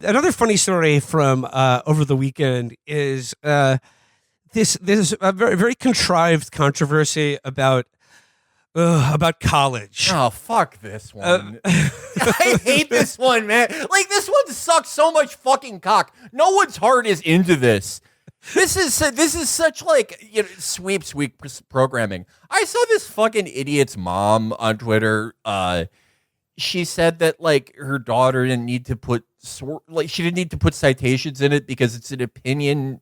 another funny story from over the weekend is this a very contrived controversy about college. Oh, fuck this one. I hate this one, man. Like, this one sucks so much fucking cock. No one's heart is into this. This is such, like, sweeps week programming. I saw this fucking idiot's mom on Twitter. She said that, like, her daughter didn't need to put she didn't need to put citations in it because it's an opinion.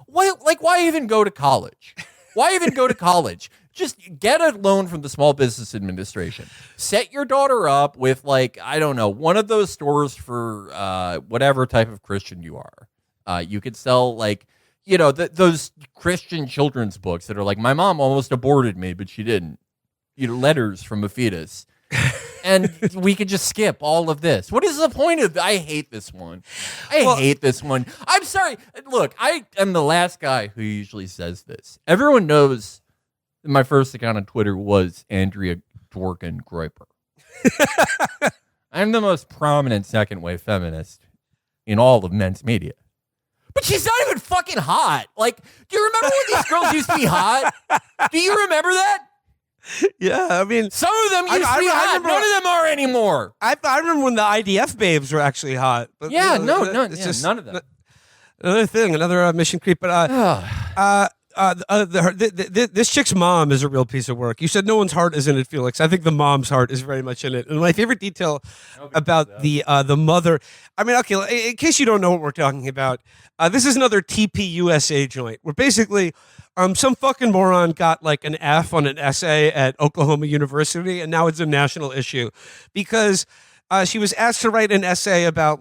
Why even go to college? Why even go to college? Just get a loan from the Small Business Administration. Set your daughter up with, like, I don't know, one of those stores for whatever type of Christian you are. You could sell, like, those Christian children's books that are like, my mom almost aborted me, but she didn't. Letters from a fetus. And we could just skip all of this. What is the point of I hate this one. I hate this one. I'm sorry. Look, I am the last guy who usually says this. Everyone knows my first account on Twitter was Andrea Dworkin Groiper. I'm the most prominent second wave feminist in all of men's media. But she's not even fucking hot. Like, do you remember when these girls used to be hot? Do you remember that? Yeah, I mean, some of them used to be hot. None of them are anymore. I remember when the IDF babes were actually hot. But, none of them. Another thing, another mission creep. But this chick's mom is a real piece of work. You said no one's heart is in it, Felix. I think the mom's heart is very much in it. And my favorite detail about the mother. I mean, okay, in case you don't know what we're talking about, this is another TPUSA joint where basically some fucking moron got like an F on an essay at Oklahoma University, and now it's a national issue because she was asked to write an essay about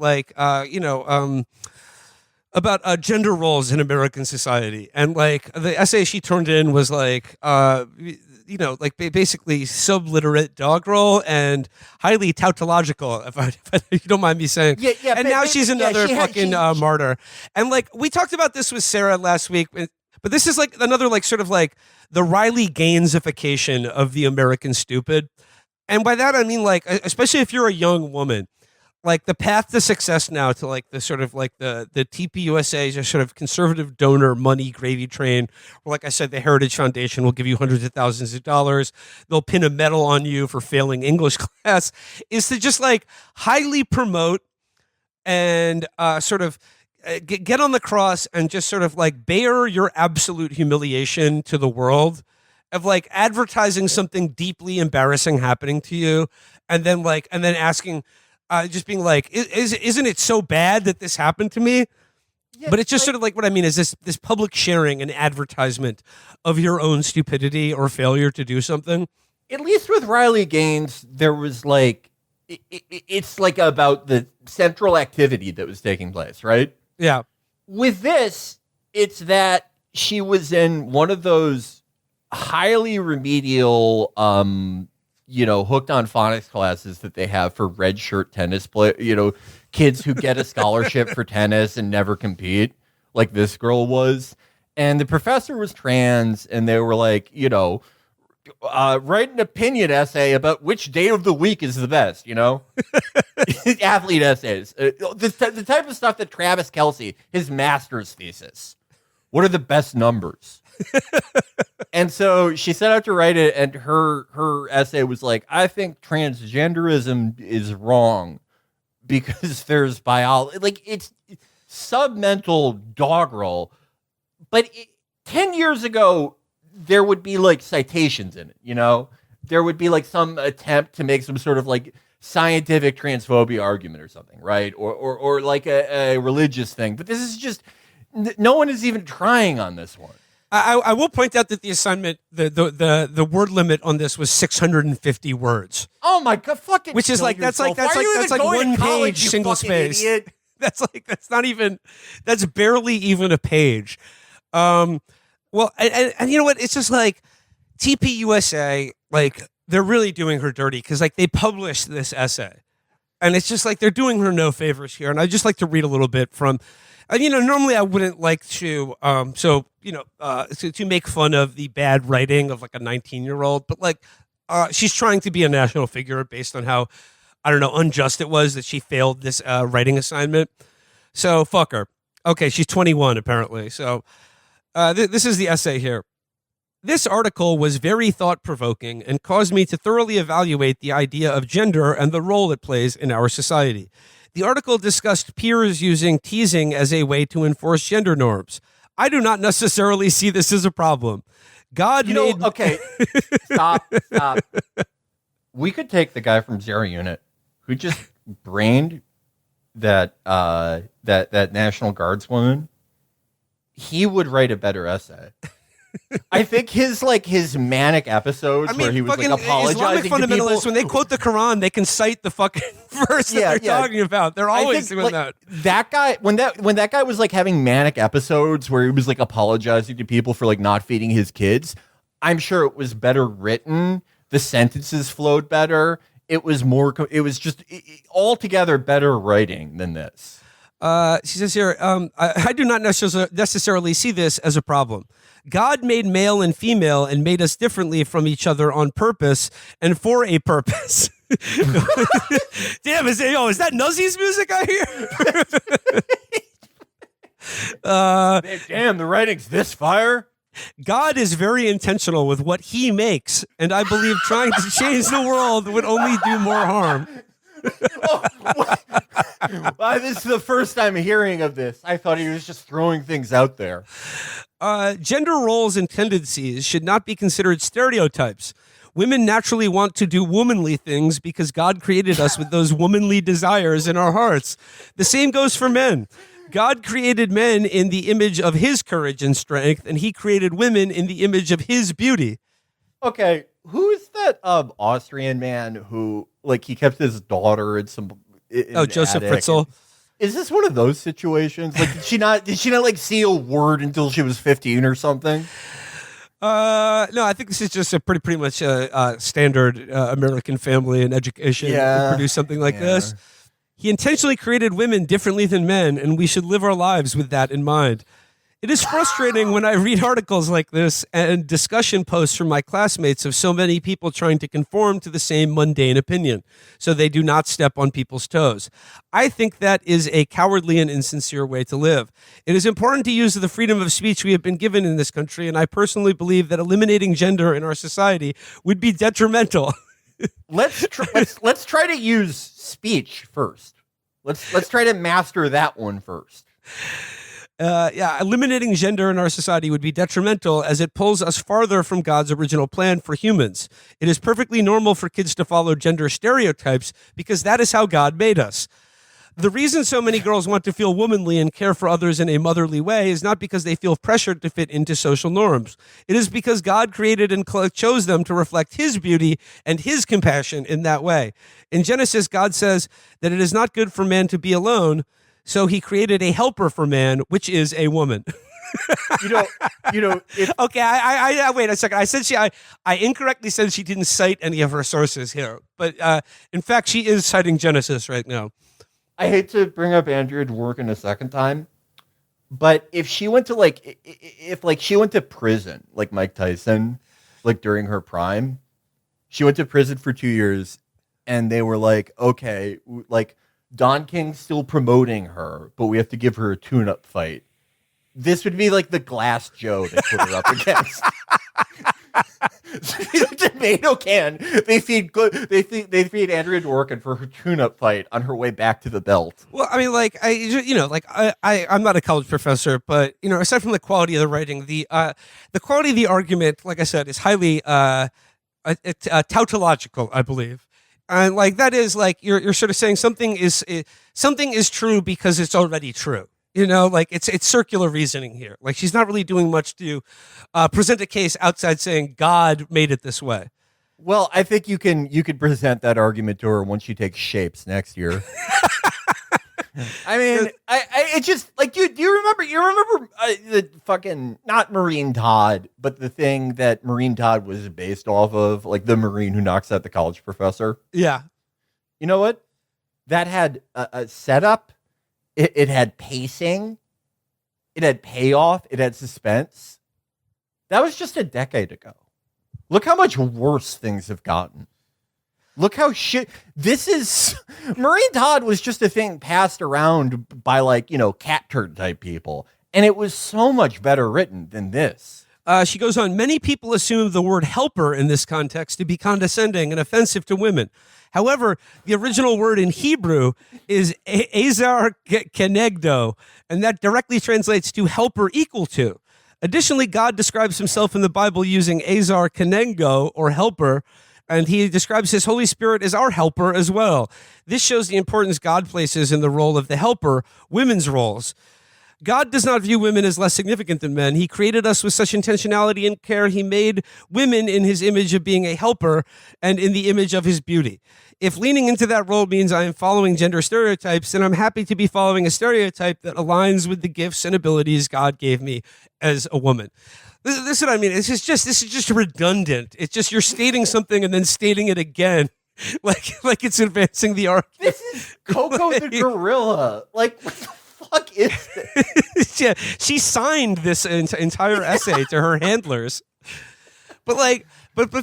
about gender roles in American society. And like the essay she turned in was like, basically subliterate dog role and highly tautological, if you don't mind me saying. Yeah. And now she's another martyr. And like, we talked about this with Sarah last week, but this is like another like sort of like the Riley Gainsification of the American stupid. And by that, I mean like, especially if you're a young woman, like the path to success now to like the sort of like the TPUSA is sort of conservative donor money gravy train, where like I said, the Heritage Foundation will give you hundreds of thousands of dollars. They'll pin a medal on you for failing English class, is to just like highly promote and get on the cross and just sort of like bear your absolute humiliation to the world of like advertising something deeply embarrassing happening to you. And then asking, just being like, isn't it so bad that this happened to me? Yeah, but it's just sort of like what I mean is this public sharing and advertisement of your own stupidity or failure to do something. At least with Riley Gaines, there was like, it's like about the central activity that was taking place, right? Yeah. With this, it's that she was in one of those highly remedial, hooked on phonics classes that they have for red shirt tennis kids who get a scholarship for tennis and never compete, like this girl was. And the professor was trans, and they were like, write an opinion essay about which day of the week is the best, athlete essays. The type of stuff that Travis Kelce, his master's thesis. What are the best numbers? And so she set out to write it, and her essay was like, I think transgenderism is wrong because there's biology. Like, it's submental doggerel. But 10 years ago, there would be like citations in it, There would be like some attempt to make some sort of like scientific transphobia argument or something, right? Or like a religious thing. But this is just, no one is even trying on this one. I will point out that the assignment, the word limit on this was 650 words. Oh my god, fucking! Which is like that's like 1 page single space. Idiot? That's barely even a page. Well, and you know what? It's just like TPUSA, like they're really doing her dirty because like they published this essay, and it's just like they're doing her no favors here. And I just like to read a little bit from. Normally I wouldn't like to, to make fun of the bad writing of like a 19-year-old, but like she's trying to be a national figure based on how I don't know, unjust it was that she failed this writing assignment. So fuck her. Okay, she's 21 apparently. So this is the essay here. This article was very thought-provoking and caused me to thoroughly evaluate the idea of gender and the role it plays in our society. The article discussed peers using teasing as a way to enforce gender norms. I do not necessarily see this as a problem. God made... Okay, stop. We could take the guy from Zero Unit who just brained that National Guardswoman. He would write a better essay. I think his manic episodes where he was like apologizing Islamic fundamentalists, to people. when they quote the Quran, they can cite the fucking verse that they're talking about. They're always doing that. That guy, when that guy was like having manic episodes where he was like apologizing to people for like not feeding his kids, I'm sure it was better written. The sentences flowed better. It was just altogether better writing than this. She says here, I do not necessarily see this as a problem. God made male and female and made us differently from each other on purpose and for a purpose. Damn, is that Nuzzy's music I hear? Damn, the writing's this fire. God is very intentional with what he makes, and I believe trying to change the world would only do more harm. Well, this is the first time hearing of this. I thought he was just throwing things out there. Gender roles and tendencies should not be considered stereotypes. Women naturally want to do womanly things because God created us with those womanly desires in our hearts. The same goes for men. God created men in the image of his courage and strength, and he created women in the image of his beauty. Okay, who's that Austrian man who, like, he kept his daughter in some... Joseph Fritzl. Is this one of those situations? Like, did she not like see a word until she was 15 or something? No, I think this is just a pretty much a standard American family and education to produce something like this. He intentionally created women differently than men, and we should live our lives with that in mind. It is frustrating when I read articles like this and discussion posts from my classmates of so many people trying to conform to the same mundane opinion, so they do not step on people's toes. I think that is a cowardly and insincere way to live. It is important to use the freedom of speech we have been given in this country, and I personally believe that eliminating gender in our society would be detrimental. Let's try to use speech first. Let's try to master that one first. Eliminating gender in our society would be detrimental as it pulls us farther from God's original plan for humans. It is perfectly normal for kids to follow gender stereotypes because that is how God made us. The reason so many girls want to feel womanly and care for others in a motherly way is not because they feel pressured to fit into social norms. It is because God created and chose them to reflect his beauty and his compassion in that way. In Genesis, God says that it is not good for man to be alone, so he created a helper for man, which is a woman. Okay, I wait a second. I said I incorrectly said she didn't cite any of her sources here, but in fact, she is citing Genesis right now. I hate to bring up Andrea Dworkin a second time, but if she went to she went to prison, like Mike Tyson, like during her prime, she went to prison for 2 years, and they were like, okay, like Don King's still promoting her, but we have to give her a tune-up fight. This would be like the Glass Joe they put her up against. Tomato can. They feed Andrea Dworkin for her tune-up fight on her way back to the belt. Well, I mean, I'm not a college professor, but aside from the quality of the writing, the quality of the argument, like I said, is highly tautological, I believe. And like that is like you're sort of saying something is true because it's already true. It's circular reasoning here. Like she's not really doing much to present a case outside saying God made it this way. Well, I think you can present that argument to her once she takes shapes next year. I mean, it just like do you remember the fucking not Marine Todd, but the thing that Marine Todd was based off of, like the Marine who knocks out the college professor? Yeah. You know what? That had a setup. It had pacing. It had payoff. It had suspense. That was just a decade ago. Look how much worse things have gotten. Look how shit this is. Maureen Todd was just a thing passed around by cat turd type people, and it was so much better written than this. She goes on, many people assume the word helper in this context to be condescending and offensive to women. However, the original word in Hebrew is Azar Kenegdo, and that directly translates to helper equal to. Additionally, God describes himself in the Bible using Azar Kenegdo, or helper, and he describes his Holy Spirit as our helper as well. This shows the importance God places in the role of the helper, women's roles. God does not view women as less significant than men. He created us with such intentionality and care. He made women in his image of being a helper and in the image of his beauty. If leaning into that role means I am following gender stereotypes, then I'm happy to be following a stereotype that aligns with the gifts and abilities God gave me as a woman. This is what I mean. This is just redundant. It's just you're stating something and then stating it again. Like it's advancing the argument. This is Coco the gorilla. What the fuck is this? Yeah, she signed this entire essay to her handlers. But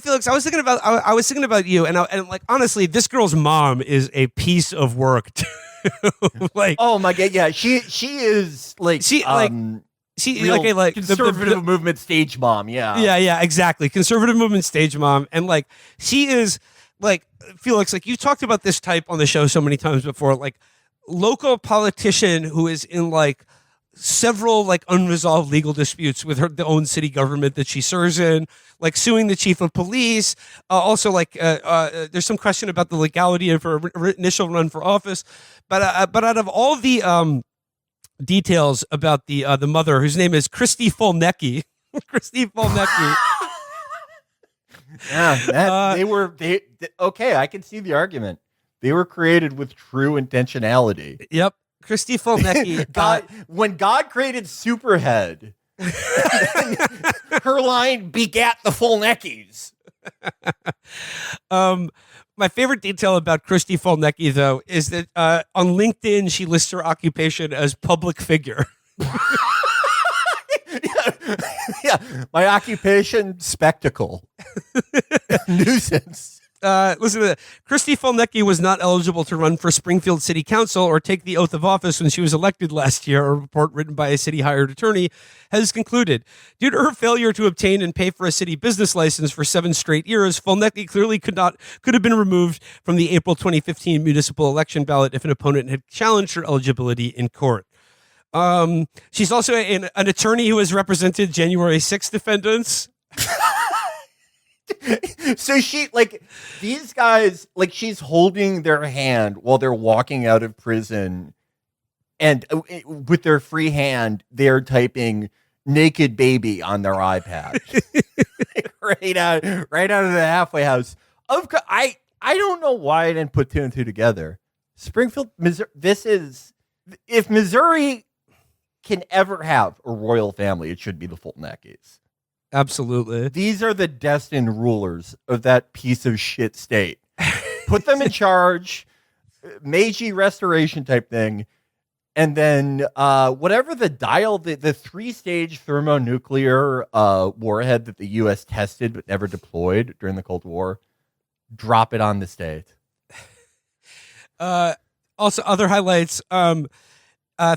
Felix, I was thinking about you, and honestly, this girl's mom is a piece of work. Oh my god, yeah, she is conservative movement stage mom, yeah, exactly, conservative movement stage mom, and she is Felix, you talked about this type on the show so many times before, local politician who is in several unresolved legal disputes with the own city government that she serves in, suing the chief of police. Also, there's some question about the legality of her initial run for office. But out of all the details about the mother, whose name is Christy Folnecki, Yeah, okay, I can see the argument. They were created with true intentionality. Yep. Christy Folnecki. When God created Superhead, her line begat the Folneckis. My favorite detail about Christy Folnecki, though, is that on LinkedIn, she lists her occupation as public figure. Yeah, my occupation, spectacle. Nuisance. Listen to that. Christy Folnecki was not eligible to run for Springfield City Council or take the oath of office when she was elected last year. A report written by a city-hired attorney has concluded. Due to her failure to obtain and pay for a city business license for 7 straight years, Folnecki clearly could have been removed from the April 2015 municipal election ballot if an opponent had challenged her eligibility in court. She's also an attorney who has represented January 6th defendants. So these guys, she's holding their hand while they're walking out of prison, and with their free hand, they're typing "naked baby" on their iPad, right out of the halfway house. I don't know why I didn't put 2 and 2 together. Springfield, Missouri. If Missouri can ever have a royal family, it should be the Folneckis. Absolutely. These are the destined rulers of that piece of shit state. Put them in charge, Meiji restoration type thing, and then whatever the 3-stage thermonuclear warhead that the U.S. tested but never deployed during the Cold War, drop it on the state. Also, other highlights.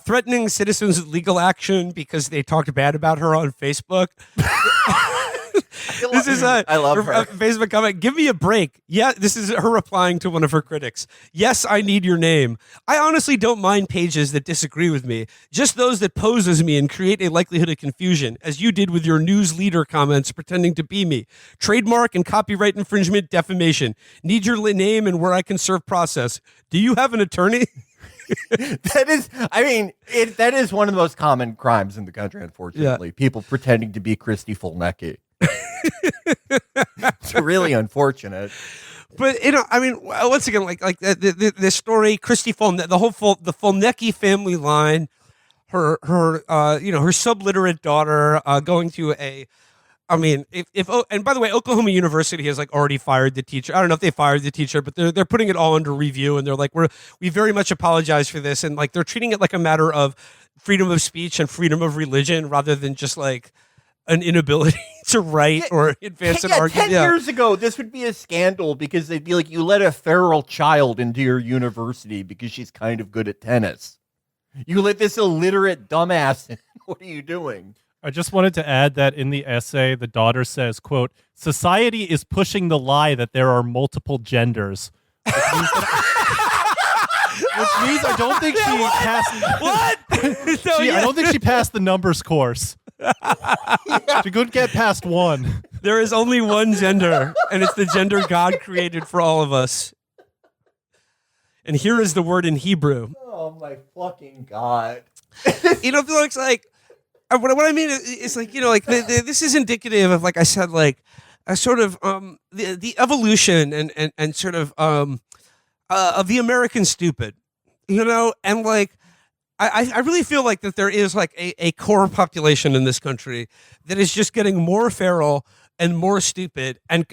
Threatening citizens with legal action because they talked bad about her on Facebook. I love her. Facebook comment. Give me a break. Yeah, this is her replying to one of her critics. Yes, I need your name. I honestly don't mind pages that disagree with me. Just those that pose as me and create a likelihood of confusion, as you did with your news leader comments pretending to be me. Trademark and copyright infringement, defamation. Need your name and where I can serve process. Do you have an attorney? That is one of the most common crimes in the country, unfortunately. Yeah. People pretending to be Christy Folnecki. It's really unfortunate. But once again, the story, Christy Folnecki, the Folnecki family line, her subliterate daughter going to a. And by the way, Oklahoma University has already fired the teacher. I don't know if they fired the teacher, but they're putting it all under review, and they're we very much apologize for this, and they're treating it like a matter of freedom of speech and freedom of religion rather than just an inability to write or advance an argument. 10 years ago, this would be a scandal because they'd be like, you let a feral child into your university because she's kind of good at tennis. You let this illiterate dumbass in. What are you doing? I just wanted to add that in the essay, the daughter says, quote, society is pushing the lie that there are multiple genders. Which means I don't think she passed. What? I don't think she passed the numbers course. She couldn't get past one. There is only one gender, and it's the gender God created for all of us. And here is the word in Hebrew. Oh my fucking God. It's like, what I mean is like, like this is indicative of, like I said, like a sort of the evolution and sort of the American stupid, and like I really feel like that there is like a core population in this country that is just getting more feral and more stupid and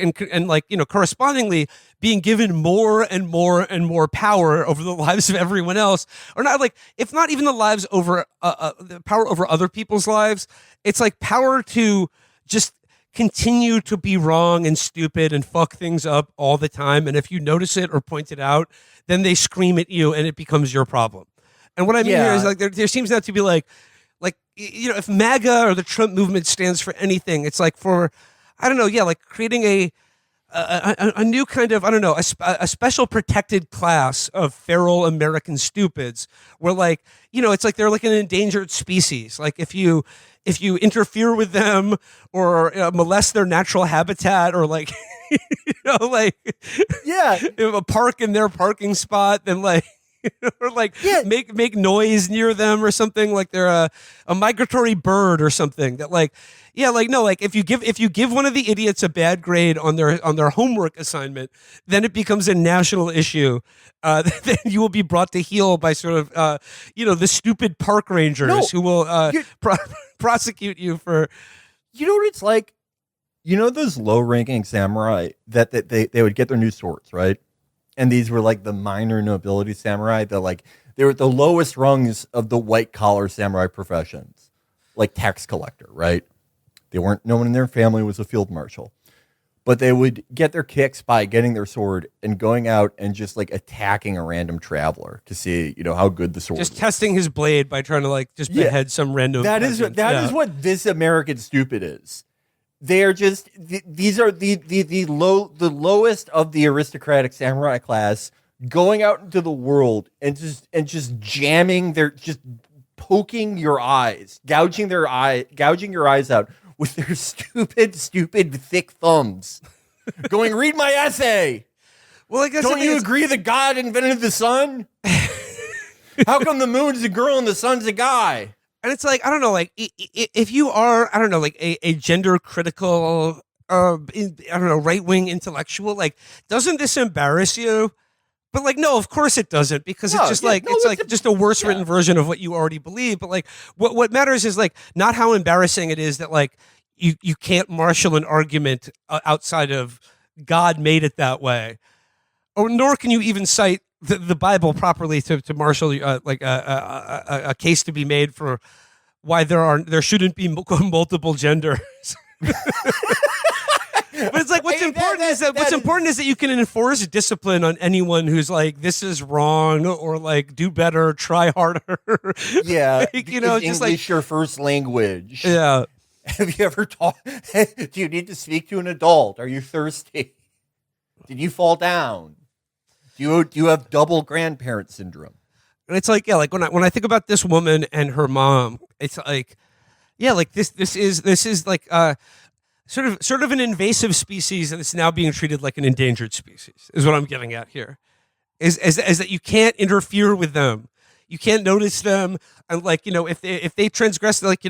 like, correspondingly being given more and more and more power over the lives of everyone else, or not, like, if not even the lives over the power over other people's lives, it's like power to just continue to be wrong and stupid and fuck things up all the time. And if you notice it or point it out, then they scream at you and it becomes your problem. And what I mean here is, like, there seems not to be like, if MAGA or the Trump movement stands for anything, it's like for, I don't know, like creating a new kind of, I don't know, a special protected class of feral American stupids where, like, it's like they're like an endangered species. Like if you interfere with them or molest their natural habitat or like, a park in their parking spot, then like, or like make noise near them or something, like they're a migratory bird or something that like, if you give one of the idiots a bad grade on their homework assignment, then it becomes a national issue. Then you will be brought to heel by sort of the stupid park rangers who will prosecute you for. You know what it's like? Those low-ranking samurai that they would get their new swords, right? And these were like the minor nobility samurai. They were at the lowest rungs of the white collar samurai professions, like tax collector, right? No one in their family was a field marshal, but they would get their kicks by getting their sword and going out and just like attacking a random traveler to see, how good the sword just was. Testing his blade by trying to like just behead some random. That is what this American stupid is. They are just these are the lowest of the aristocratic samurai class going out into the world and just jamming just poking your eyes, gouging your eyes out with their stupid thick thumbs. Going, read my essay. Well, I guess don't you agree that God invented the sun? How come the moon's a girl and the sun's a guy? And it's like, I don't know, like if you are, I don't know, like a gender critical, I don't know, right wing intellectual, like, doesn't this embarrass you? But like, no, of course it doesn't, because it's just just a worse written version of what you already believe. But like, what matters is like not how embarrassing it is that like you can't marshal an argument outside of God made it that way, or nor can you even cite the Bible properly to marshal like a case to be made for why there shouldn't be multiple genders. But it's like what's important is that you can enforce discipline on anyone who's like, this is wrong, or like, do better, try harder. Yeah, like, just English like your first language. Yeah. Have you ever talked? Do you need to speak to an adult? Are you thirsty? Did you fall down? Do you have double grandparent syndrome? And it's like, like when I think about this woman and her mom, it's like, like this is like sort of an invasive species that's now being treated like an endangered species, is what I'm getting at here. Is that you can't interfere with them. You can't notice them, and like, if they transgress, like,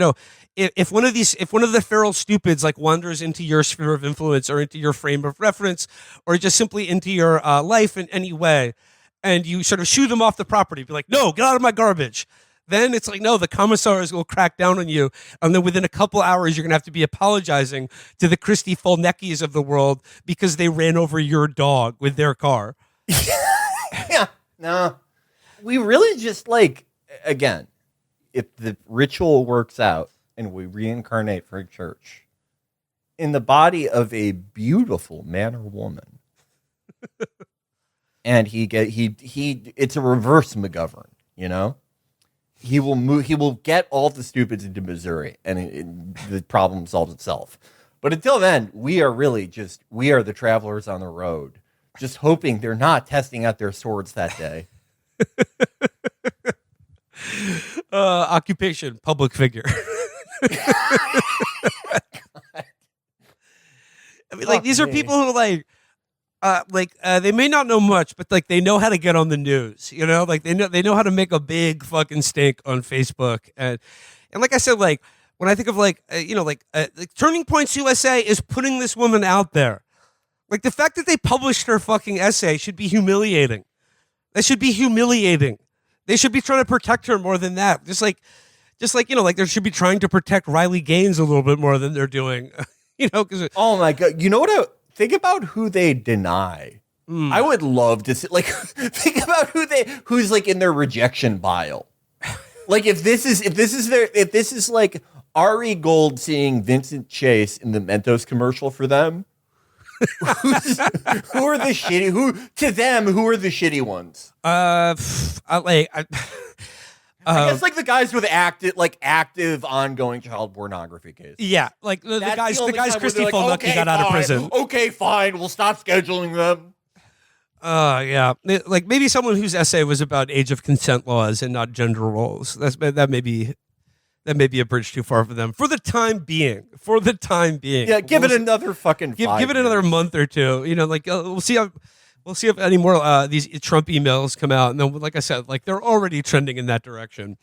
if one of the feral stupids like wanders into your sphere of influence or into your frame of reference or just simply into your life in any way, and you sort of shoo them off the property, be like, no, get out of my garbage. Then it's like, no, the commissars will crack down on you, and then within a couple hours, you're gonna have to be apologizing to the Christy Folneckis of the world because they ran over your dog with their car. Yeah, no. We really just, like, again, if the ritual works out and we reincarnate for a church in the body of a beautiful man or woman. And it's a reverse McGovern, you know? He will get all the stupids into Missouri, and the problem solves itself. But until then, we are the travelers on the road, just hoping they're not testing out their swords that day. Occupation, public figure. I mean, like, these are people who they may not know much, but like they know how to get on the news, you know, like they know how to make a big fucking stink on Facebook. And like I said, like when I think of like Turning Points USA is putting this woman out there. Like the fact that they published her fucking essay should be humiliating. That should be humiliating. They should be trying to protect her more than that. Just like, like they should be trying to protect Riley Gaines a little bit more than they're doing, you know, because oh my God. You know what? Think about who they deny. I would love to see, like, think about who's like in their rejection pile. Like if this is like Ari Gold seeing Vincent Chase in the Mentos commercial for them. Who are the shitty? Who are the shitty ones? I guess like the guys with active ongoing child pornography cases. Yeah, like the guys Christy Fulnucky got out of prison. Okay, fine, we'll stop scheduling them. Yeah, like maybe someone whose essay was about age of consent laws and not gender roles. That may be a bridge too far for them for the time being. Yeah, give it another fucking. Give it another month or two. You know, like we'll see if any more these Trump emails come out, and then, like I said, like they're already trending in that direction.